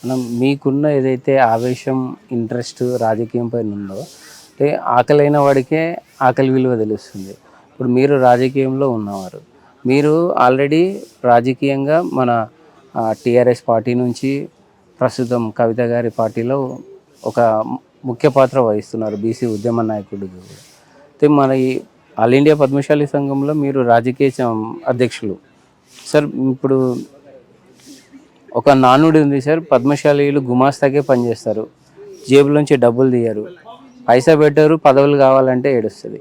మనం మీకున్న ఏదైతే ఆవేశం, ఇంట్రెస్ట్ రాజకీయం పైన ఉందో, అంటే ఆకలైన వాడికే ఆకలి విలువ తెలుస్తుంది. ఇప్పుడు మీరు రాజకీయంలో ఉన్నవారు, మీరు ఆల్రెడీ రాజకీయంగా మన టీఆర్ఎస్ పార్టీ నుంచి ప్రస్తుతం కవిత గారి పార్టీలో ఒక ముఖ్య పాత్ర వహిస్తున్నారు, బీసీ ఉద్యమ నాయకుడు. అయితే మన ఈ ఆల్ ఇండియా పద్మశాలి సంఘంలో మీరు రాజకీయ అధ్యక్షులు సార్. ఇప్పుడు ఒక నానుడి ఉంది సార్, పద్మశాలీలు గుమాస్తాకే పనిచేస్తారు, జేబులోంచి డబ్బులు తీయరు, పైసా పెట్టారు, పదవులు కావాలంటే ఏడుస్తుంది.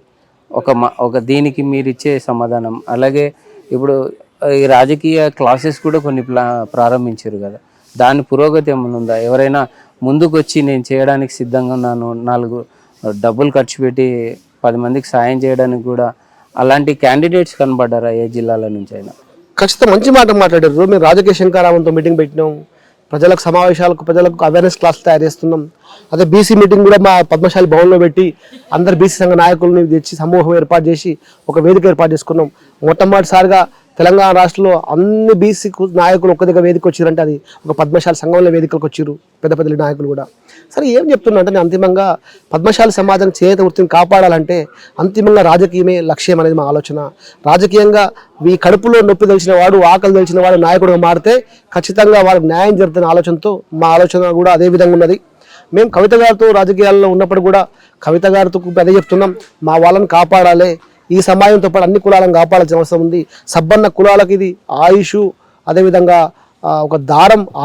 ఒక దీనికి మీరు ఇచ్చే సమాధానం. అలాగే ఇప్పుడు ఈ రాజకీయ క్లాసెస్ కూడా కొన్ని ప్రారంభించారు కదా, దాని పురోగతి ఏమైనా ఉందా? ఎవరైనా ముందుకు వచ్చి నేను చేయడానికి సిద్ధంగా ఉన్నాను, 4 డబ్బులు ఖర్చు పెట్టి 10 మందికి సాయం చేయడానికి కూడా అలాంటి క్యాండిడేట్స్ కనబడ్డారా ఏ జిల్లాల నుంచి అయినా? ఖచ్చితంగా మంచి మాట మాట్లాడారు. మేము రాజకీయ శంకరావంతో మీటింగ్ పెట్టినాం, ప్రజలకు సమావేశాలకు, ప్రజలకు అవేర్నెస్ క్లాస్ తయారు చేస్తున్నాం. అదే బీసీ మీటింగ్ కూడా మా పద్మశాలి భవన్లో పెట్టి అందరు బీసీ సంఘ నాయకులను తెచ్చి సమూహం ఏర్పాటు చేసి ఒక వేదిక ఏర్పాటు చేసుకున్నాం. మొట్టమొదటిసారిగా తెలంగాణ రాష్ట్రంలో అన్ని బీసీ నాయకులు ఒక్క దగ్గర వేదిక వచ్చారంటే అది ఒక పద్మశాలి సంఘంలో వేదికలకు వచ్చారు, పెద్ద పెద్ద నాయకులు కూడా. సరే ఏం చెప్తున్నా అంటే, అంతిమంగా పద్మశాలి సమాజానికి చేనేత వృత్తిని కాపాడాలంటే అంతిమంగా రాజకీయమే లక్ష్యం అనేది మా ఆలోచన. రాజకీయంగా ఈ కడుపులో నొప్పి తెలిసిన వాడు, ఆకలి తెలిసిన వాడు నాయకుడిగా మారితే ఖచ్చితంగా వాళ్ళకి న్యాయం జరుగుతున్న ఆలోచనతో మా ఆలోచన కూడా అదే విధంగా ఉన్నది. మేము కవిత గారితో రాజకీయాల్లో ఉన్నప్పుడు కూడా కవిత గారితో అదే చెప్తున్నాం, మా వాళ్ళని కాపాడాలి, ఈ సమాజంతో పాటు అన్ని కులాలను కాపాడాల్సిన అవసరం ఉంది. సబ్బన్న కులాలకి ఇది ఆయుష్, అదేవిధంగా ఒక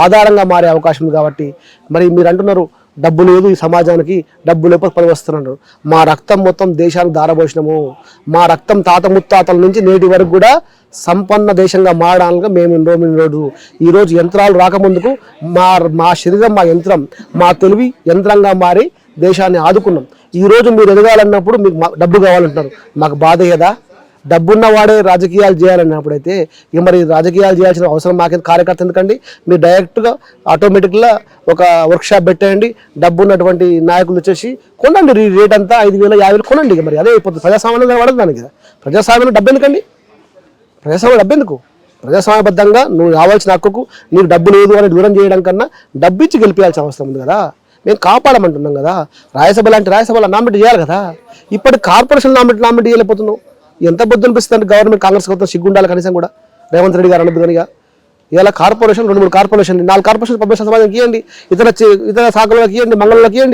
ఆధారంగా మారే అవకాశం ఉంది. కాబట్టి మరి మీరు అంటున్నారు డబ్బు లేదు ఈ సమాజానికి, డబ్బు లేకపోతే పని వస్తున్నారు. మా రక్తం మొత్తం దేశానికి దారపోసినాము. మా రక్తం తాత ముత్తాతల నుంచి నేటి వరకు కూడా సంపన్న దేశంగా మారడానికి మేము రోజు ఈరోజు యంత్రాలు రాకముందుకు మా శరీరం, మా యంత్రం, మా తెలివి యంత్రంగా మారి దేశాన్ని ఆదుకున్నాం. ఈరోజు మీరు ఎదగాలన్నప్పుడు మీకు డబ్బు కావాలంటున్నారు. మాకు బాధ కదా, డబ్బున్న వాడే రాజకీయాలు చేయాలన్నప్పుడైతే ఇక మరి రాజకీయాలు చేయాల్సిన అవసరం మాకే కార్యకర్త ఎందుకండి? మీరు డైరెక్ట్గా ఆటోమేటిక్గా ఒక వర్క్షాప్ పెట్టేయండి, డబ్బు ఉన్నటువంటి నాయకులు వచ్చేసి కొనండి, రేట్ అంతా 5,000 50,000 కొనండి. ఇక మరి అదే అయిపోతుంది. ప్రజాస్వామ్యంగా పడదు దానికి కదా. ప్రజాస్వామ్యం డబ్బు ఎందుకండి? ప్రజాస్వామ్యం డబ్బు ఎందుకు? ప్రజాస్వామ్యబద్ధంగా నువ్వు రావాల్సిన హక్కుకు నీకు డబ్బు లేదు అని దూరం చేయడం కన్నా డబ్బు ఇచ్చి గెలిపించాల్సిన అవసరం ఉంది కదా. మేము కాపాడమంటున్నాం కదా. రాజ్యసభ లాంటి రాజ్యసభలో నామినేట్ చేయాలి కదా. ఇప్పటి కార్పొరేషన్ నామినేట్ చేయలేకపోతున్నావు. ఎంత బుద్ధి అనిపిస్తుంది గవర్నమెంట్, కాంగ్రెస్ ప్రభుత్వం సిగ్గుండాలి కనీసం కూడా. రేవంత్ రెడ్డి గారు అనబుద్ధనిగా ఇలా కార్పొరేషన్ 2-3 కార్పొరేషన్ 4 కార్పొరేషన్ పబ్లిక్ సమాజానికి ఇవ్వండి, ఇతర శాఖలకు ఇవ్వండి, మంగళలకు ఇవ్వండి.